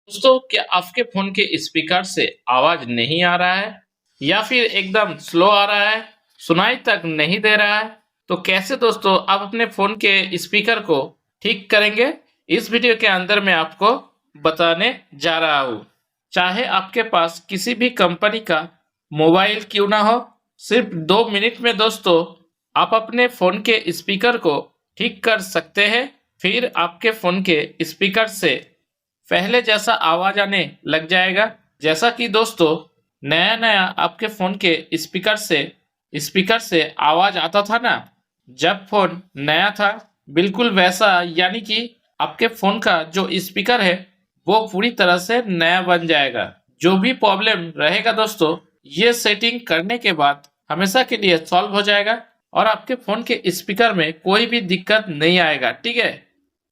दोस्तों, क्या आपके फोन के स्पीकर से आवाज नहीं आ रहा है या फिर एकदम स्लो आ रहा है, सुनाई तक नहीं दे रहा है? तो कैसे दोस्तों आप अपने फोन के स्पीकर को ठीक करेंगे? इस वीडियो के अंदर मैं आपको बताने जा रहा हूँ। चाहे आपके पास किसी भी कंपनी का मोबाइल क्यों ना हो, सिर्फ 2 मिनट में दोस्तों आप अपने फोन के स्पीकर को ठीक कर सकते हैं। फिर आपके फोन के स्पीकर से पहले जैसा आवाज आने लग जाएगा। जैसा कि दोस्तों नया नया आपके फोन के स्पीकर से आवाज आता था ना, जब फोन नया था, बिल्कुल वैसा, यानी कि आपके फोन का जो स्पीकर है वो पूरी तरह से नया बन जाएगा। जो भी प्रॉब्लम रहेगा दोस्तों, ये सेटिंग करने के बाद हमेशा के लिए सॉल्व हो जाएगा और आपके फोन के स्पीकर में कोई भी दिक्कत नहीं आएगा। ठीक है,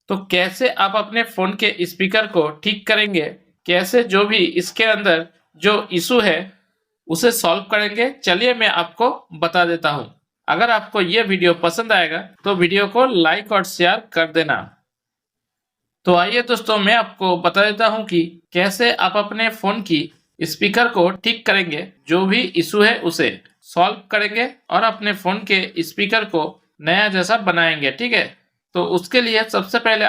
तो कैसे आप अपने फोन के स्पीकर को ठीक करेंगे, कैसे जो भी इसके अंदर जो इशू है उसे सॉल्व करेंगे, चलिए मैं आपको बता देता हूं। अगर आपको यह वीडियो पसंद आएगा तो वीडियो को लाइक और शेयर कर देना। तो आइए दोस्तों, मैं आपको बता देता हूं कि कैसे आप अपने फोन की स्पीकर को ठीक करेंगे, जो भी इशू है उसे सॉल्व करेंगे और अपने फोन के स्पीकर को नया जैसा बनाएंगे। ठीक है, तो उसके लिए सबसे पहले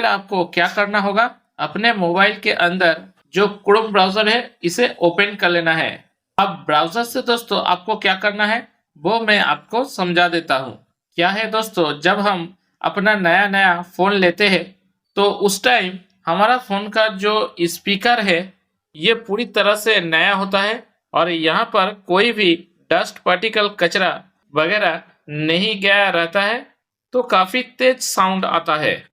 आपको क्या करना होगा, अपने मोबाइल के अंदर जो क्रोम ब्राउजर है इसे ओपन कर लेना है। अब ब्राउजर से दोस्तों आपको क्या करना है वो मैं आपको समझा देता हूँ। क्या है दोस्तों, जब हम अपना नया नया फोन लेते हैं तो उस टाइम हमारा फोन का जो स्पीकर है ये पूरी तरह से नया होता है और यहाँ पर कोई भी डस्ट पार्टिकल कचरा वगैरह नहीं गया रहता है, तो काफी तेज साउंड आता है।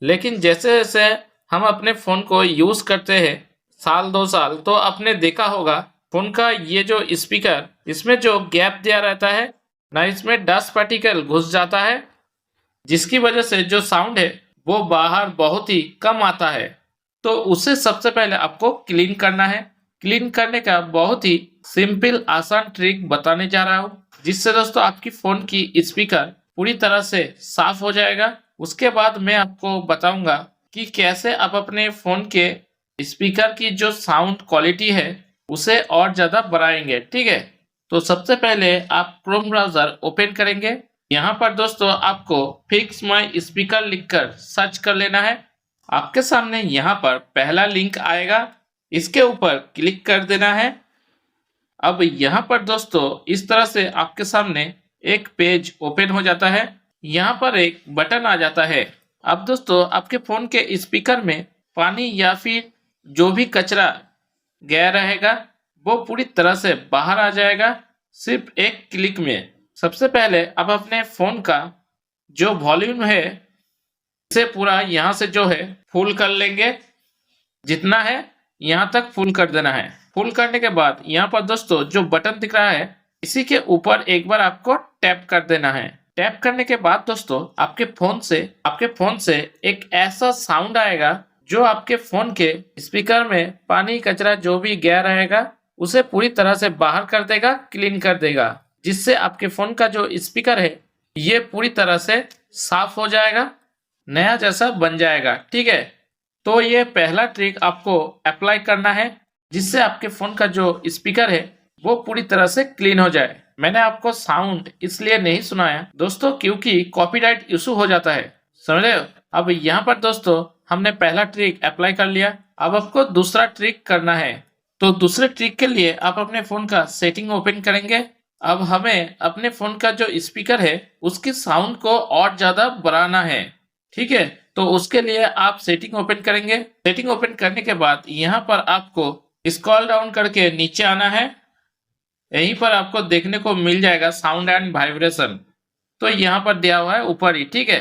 लेकिन जैसे जैसे हम अपने फोन को यूज करते हैं, साल 2 साल, तो आपने देखा होगा फोन का ये जो स्पीकर, इसमें जो गैप दिया रहता है ना, इसमें डस्ट पार्टिकल घुस जाता है, जिसकी वजह से जो साउंड है वो बाहर बहुत ही कम आता है। तो उसे सबसे पहले आपको क्लीन करना है। क्लीन करने का बहुत ही सिंपल आसान ट्रिक बताने जा रहा हूँ, जिससे दोस्तों आपकी फोन की स्पीकर पूरी तरह से साफ हो जाएगा। उसके बाद मैं आपको बताऊंगा कि कैसे आप अपने फोन के स्पीकर की जो साउंड क्वालिटी है उसे और ज्यादा बढ़ाएंगे। ठीक है, तो सबसे पहले आप क्रोम ब्राउजर ओपन करेंगे। यहाँ पर दोस्तों आपको फिक्स माई स्पीकर लिखकर सर्च कर लेना है। आपके सामने यहाँ पर पहला लिंक आएगा, इसके ऊपर क्लिक कर देना है। अब यहाँ पर दोस्तों इस तरह से आपके सामने एक पेज ओपन हो जाता है। यहाँ पर एक बटन आ जाता है। अब दोस्तों आपके फोन के स्पीकर में पानी या फिर जो भी कचरा गया रहेगा वो पूरी तरह से बाहर आ जाएगा, सिर्फ एक क्लिक में। सबसे पहले आप अपने फोन का जो वॉल्यूम है इसे पूरा यहाँ से जो है फुल कर लेंगे। जितना है यहाँ तक फुल कर देना है। फुल करने के बाद यहाँ पर दोस्तों जो बटन दिख रहा है इसी के ऊपर एक बार आपको टैप कर देना है। टैप करने के बाद दोस्तों आपके फोन से एक ऐसा साउंड आएगा जो आपके फोन के स्पीकर में पानी कचरा जो भी गया रहेगा उसे पूरी तरह से बाहर कर देगा, क्लीन कर देगा, जिससे आपके फोन का जो स्पीकर है ये पूरी तरह से साफ हो जाएगा, नया जैसा बन जाएगा। ठीक है, तो ये पहला ट्रिक आपको अप्लाई करना है, जिससे आपके फोन का जो स्पीकर है वो पूरी तरह से क्लीन हो जाए। मैंने आपको साउंड इसलिए नहीं सुनाया दोस्तों क्योंकि कॉपीराइट इशू हो जाता है, समझ रहे हो। अब यहाँ पर दोस्तों हमने पहला ट्रिक अप्लाई कर लिया। अब आपको दूसरा ट्रिक करना है। तो दूसरे ट्रिक के लिए आप अपने फोन का सेटिंग ओपन करेंगे। अब हमें अपने फोन का जो स्पीकर है उसकी साउंड को और ज्यादा बढ़ाना है। ठीक है, तो उसके लिए आप सेटिंग ओपन करेंगे। सेटिंग ओपन करने के बाद यहाँ पर आपको स्क्रॉल डाउन करके नीचे आना है। यहीं पर आपको देखने को मिल जाएगा साउंड एंड वाइब्रेशन, तो यहाँ पर दिया हुआ है ऊपर ही। ठीक है,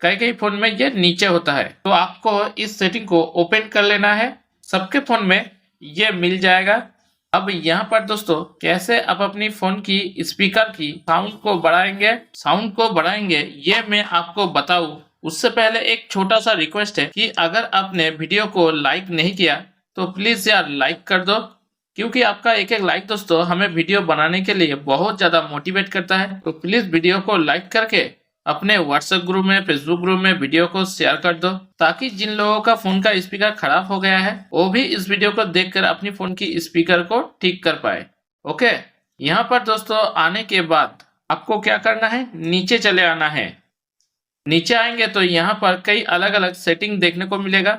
कई कई फोन में ये नीचे होता है, तो आपको इस सेटिंग को ओपन कर लेना है। सबके फोन में ये मिल जाएगा। अब यहाँ पर दोस्तों कैसे आप अपनी फोन की स्पीकर की साउंड को बढ़ाएंगे ये मैं आपको बताऊं, उससे पहले एक छोटा सा रिक्वेस्ट है कि अगर आपने वीडियो को लाइक नहीं किया तो प्लीज यार लाइक कर दो, क्योंकि आपका एक एक लाइक दोस्तों हमें वीडियो बनाने के लिए बहुत ज्यादा मोटिवेट करता है। तो प्लीज वीडियो को लाइक करके अपने व्हाट्सएप ग्रुप में, फेसबुक ग्रुप में वीडियो को शेयर कर दो, ताकि जिन लोगों का फोन का स्पीकर खराब हो गया है वो भी इस वीडियो को देखकर अपनी फोन की स्पीकर को ठीक कर पाए। ओके, यहाँ पर दोस्तों आने के बाद आपको क्या करना है, नीचे चले आना है। नीचे आएंगे तो यहाँ पर कई अलग अलग सेटिंग देखने को मिलेगा।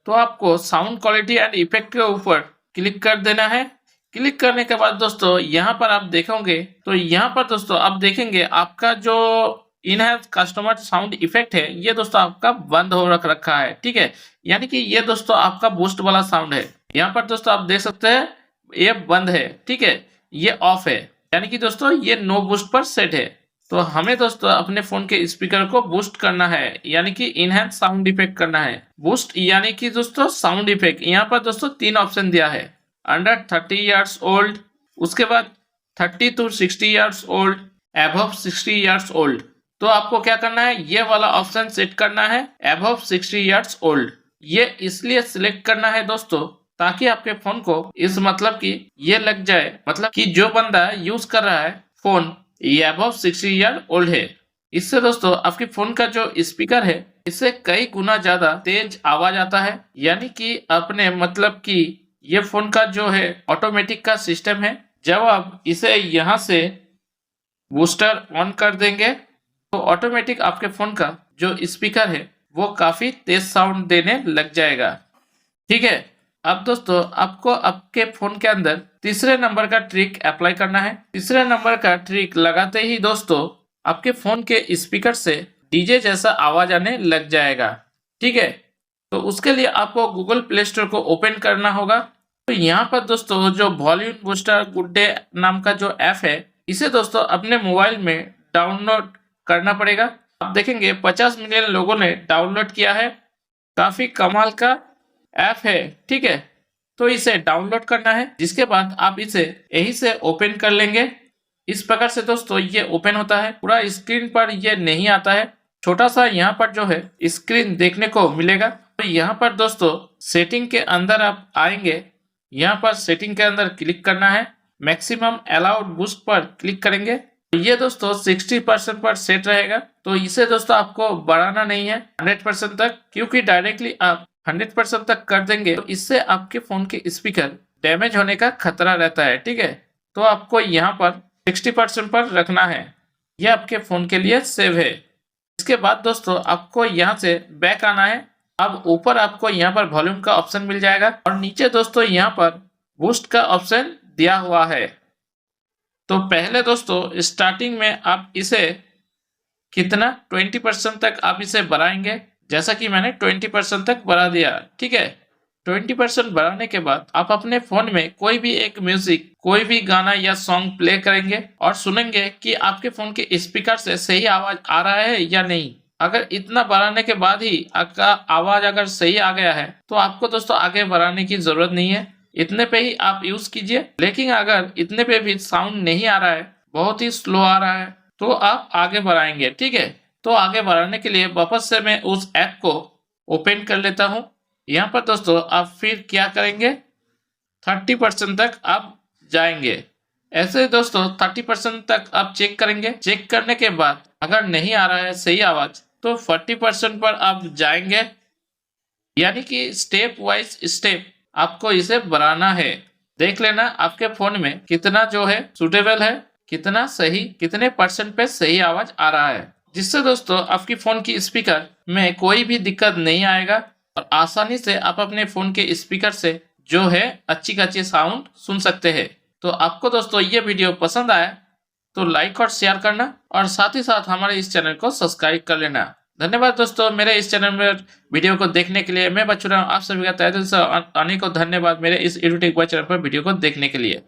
तो आपको साउंड क्वालिटी एंड इफेक्ट के ऊपर क्लिक कर देना है। क्लिक करने के बाद दोस्तों यहाँ पर आप देखोगे तो यहाँ पर दोस्तों आप देखेंगे आपका जो इनहैंस कस्टमर साउंड इफेक्ट है ये दोस्तों आपका बंद हो रखा है। ठीक है, यानी कि ये दोस्तों आपका बूस्ट वाला साउंड है। यहाँ पर दोस्तों आप देख सकते हैं ये बंद है। ठीक है, ये ऑफ है, यानी कि दोस्तों ये नो बूस्ट पर सेट है। तो हमें दोस्तों अपने फोन के स्पीकर को बूस्ट करना है, यानी कि इनहैंस साउंड इफेक्ट करना है। बूस्ट यानी कि दोस्तों साउंड इफेक्ट, यहाँ पर दोस्तों 3 ऑप्शन दिया है, अंडर 30 इयर्स ओल्ड, उसके बाद 30 to 60 years old, above 60 years old. तो आपको क्या करना है, ये वाला ऑप्शन सेट करना है, अबव 60 इयर्स ओल्ड। ये इसलिए सिलेक्ट करना है दोस्तों ताकि आपके फोन को इस मतलब कि ये लग जाए, मतलब कि जो बंदा यूज कर रहा है फोन ये अबव 60 ईयर ओल्ड है। इससे दोस्तों आपके फोन का जो स्पीकर है इससे कई गुना ज्यादा तेज आवाज आता है, यानी कि अपने मतलब कि ये फोन का जो है ऑटोमेटिक का सिस्टम है। जब आप इसे यहाँ से बूस्टर ऑन कर देंगे तो ऑटोमेटिक आपके फोन का जो स्पीकर है वो काफी तेज साउंड देने लग जाएगा। ठीक है, अब दोस्तों आपको आपके फोन के अंदर तीसरे नंबर का ट्रिक अप्लाई करना है। तीसरे नंबर का ट्रिक लगाते ही दोस्तों आपके फोन के स्पीकर से डीजे जैसा आवाज आने लग जाएगा। ठीक है, तो उसके लिए आपको गूगल प्ले स्टोर को ओपन करना होगा। तो यहाँ पर दोस्तों जो वॉल्यूम बूस्टर गुड डे नाम का जो ऐप है इसे दोस्तों अपने मोबाइल में डाउनलोड करना पड़ेगा। आप देखेंगे 50 मिलियन लोगों ने डाउनलोड किया है, काफी कमाल का ऐप है। ठीक है, तो इसे डाउनलोड करना है, जिसके बाद आप इसे यही से ओपन कर लेंगे। इस प्रकार से दोस्तों ये ओपन होता है, पूरा स्क्रीन पर ये नहीं आता है, छोटा सा यहाँ पर जो है स्क्रीन देखने को मिलेगा। तो यहाँ पर दोस्तों सेटिंग के अंदर आप आएंगे, यहाँ पर सेटिंग के अंदर क्लिक करना है, मैक्सिमम अलाउड बूस्ट पर क्लिक करेंगे। ये दोस्तों 60% पर सेट रहेगा, तो इसे दोस्तों आपको बढ़ाना नहीं है 100% तक, क्योंकि डायरेक्टली आप 100% तक कर देंगे तो इससे आपके फोन के स्पीकर डैमेज होने का खतरा रहता है। ठीक है, तो आपको यहाँ पर 60% पर रखना है, यह आपके फोन के लिए सेव है। इसके बाद दोस्तों आपको यहाँ से बैक आना है। अब ऊपर आपको यहाँ पर वॉल्यूम का ऑप्शन मिल जाएगा और नीचे दोस्तों यहाँ पर बूस्ट का ऑप्शन दिया हुआ है। तो पहले दोस्तों स्टार्टिंग में आप इसे कितना 20% तक आप इसे बढ़ाएंगे, जैसा कि मैंने 20% तक बढ़ा दिया। ठीक है, 20% बढ़ाने के बाद आप अपने फोन में कोई भी एक म्यूजिक, कोई भी गाना या सॉन्ग प्ले करेंगे और सुनेंगे कि आपके फोन के स्पीकर से सही आवाज आ रहा है या नहीं। अगर इतना बढ़ाने के बाद ही आपका आवाज अगर सही आ गया है तो आपको दोस्तों आगे बढ़ाने की जरूरत नहीं है, इतने पे ही आप यूज कीजिए। लेकिन अगर इतने पे भी साउंड नहीं आ रहा है, बहुत ही स्लो आ रहा है, तो आप आगे बढ़ाएंगे। ठीक है, तो आगे बढ़ाने के लिए वापस से मैं उस ऐप को ओपन कर लेता हूँ। यहाँ पर दोस्तों आप फिर क्या करेंगे, 30% तक आप जाएंगे। ऐसे दोस्तों 30% तक आप चेक करेंगे। चेक करने के बाद अगर नहीं आ रहा है सही आवाज तो 40% पर आप जाएंगे, यानी कि स्टेप वाइज स्टेप आपको इसे बढ़ाना है। देख लेना आपके फोन में कितना जो है सुटेबल है, कितना सही, कितने % पे सही आवाज आ रहा है, जिससे दोस्तों आपकी फोन की स्पीकर में कोई भी दिक्कत नहीं आएगा और आसानी से आप अपने फोन के स्पीकर से जो है अच्छी खासी साउंड सुन सकते हैं। तो आपको दोस्तों ये वीडियो पसंद आया तो लाइक और शेयर करना और साथ ही साथ हमारे इस चैनल को सब्सक्राइब कर लेना। धन्यवाद दोस्तों, मेरे इस चैनल में वीडियो को देखने के लिए। मैं बच्चू रहा हूँ, आप सभी का तहे दिल से अनेकों धन्यवाद मेरे इस यूट्यूब चैनल पर वीडियो को देखने के लिए।